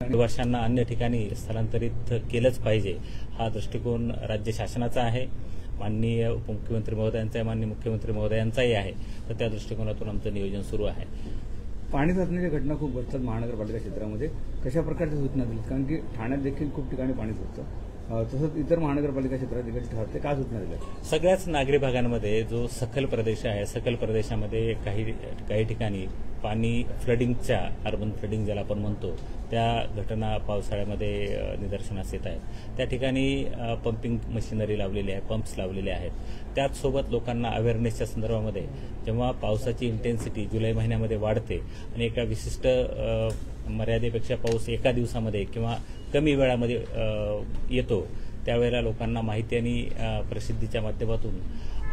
रहिवाशांना अन्य ठिकाणी स्थलांतरित केलंच पाहिजे हा दृष्टिकोन राज्य शासनाचा आहे, माननीय उपमुख्यमंत्री महोदयांचा आहे, माननीय मुख्यमंत्री महोदयांचाही आहे। तर त्या दृष्टिकोनातून आमचं नियोजन सुरू आहे। पाणी साचण्याच्या घटना खूप घडतात महानगरपालिका क्षेत्रामध्ये, कशा प्रकारच्या सूचना दिल्या? कारण की ठाण्यात देखील खूप ठिकाणी पाणी साचतं, तसंच इतर महानगरपालिका क्षेत्रात देखील ठरते, काय सूचना दिल्या? सगळ्याच नागरी भागांमध्ये जो सखल प्रदेश आहे, सखल प्रदेशामध्ये काही ठिकाणी पाणी फ्लडिंगच्या, अर्बन फ्लडिंग ज्याला आपण म्हणतो, त्या घटना पावसाळ्यामध्ये निदर्शनास येत आहेत। त्या ठिकाणी पंपिंग मशिनरी लावलेली आहे, पंप्स लावलेले आहेत। त्याचसोबत लोकांना अवेअरनेसच्या संदर्भामध्ये जेव्हा पावसाची इंटेन्सिटी जुलै महिन्यामध्ये वाढते आणि एका विशिष्ट मर्यादेपेक्षा पाऊस एका दिवसामध्ये किंवा कमी वेळामध्ये येतो, त्यावेळेला लोकांना माहिती आणि प्रसिद्धीच्या माध्यमातून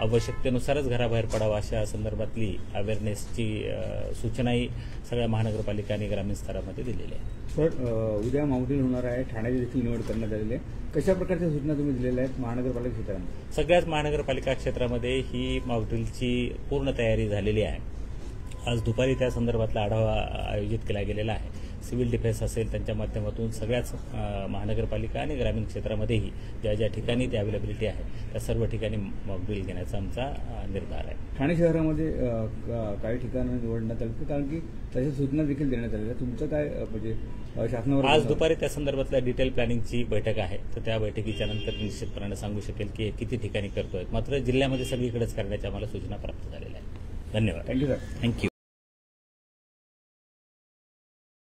आवश्यकतेनुसारच घराबाहेर पडावं अशा संदर्भातली अवेअरनेसची सूचनाही सगळ्या महानगरपालिका आणि ग्रामीण स्तरामध्ये दिलेली आहे। सर, उद्या मावठील होणार आहे, ठाण्याची देखील निवड करण्यात आलेली आहे, कशा प्रकारच्या सूचना तुम्ही दिलेल्या आहेत महानगरपालिका क्षेत्रामध्ये? सगळ्याच महानगरपालिका क्षेत्रामध्ये ही मावठीलची पूर्ण तयारी झालेली आहे। आज दुपारी त्या संदर्भातला आढावा आयोजित केला गेलेला आहे। सिव्हिल डिफेन्स असेल त्यांच्या माध्यमातून सगळ्याच महानगरपालिका आणि ग्रामीण क्षेत्रामध्येही ज्या ज्या ठिकाणी ती अवेलेबिलिटी आहे त्या सर्व ठिकाणी मॉकड्रिल घेण्याचा आमचा निर्धार आहे। ठाणे शहरामध्ये काही ठिकाणं निवडण्यात आली, कारण की तशा सूचना देखील देण्यात आलेल्या, तुमचं काय म्हणजे शासनावर? आज दुपारी त्या संदर्भातल्या डिटेल प्लॅनिंगची बैठक आहे, तर त्या बैठकीच्या नंतर निश्चितपणे सांगू शकेल की किती ठिकाणी करतोय। मात्र जिल्ह्यामध्ये सगळीकडेच करण्याच्या आम्हाला सूचना प्राप्त झालेल्या आहेत। धन्यवाद। Thank you sir. थँक्यू।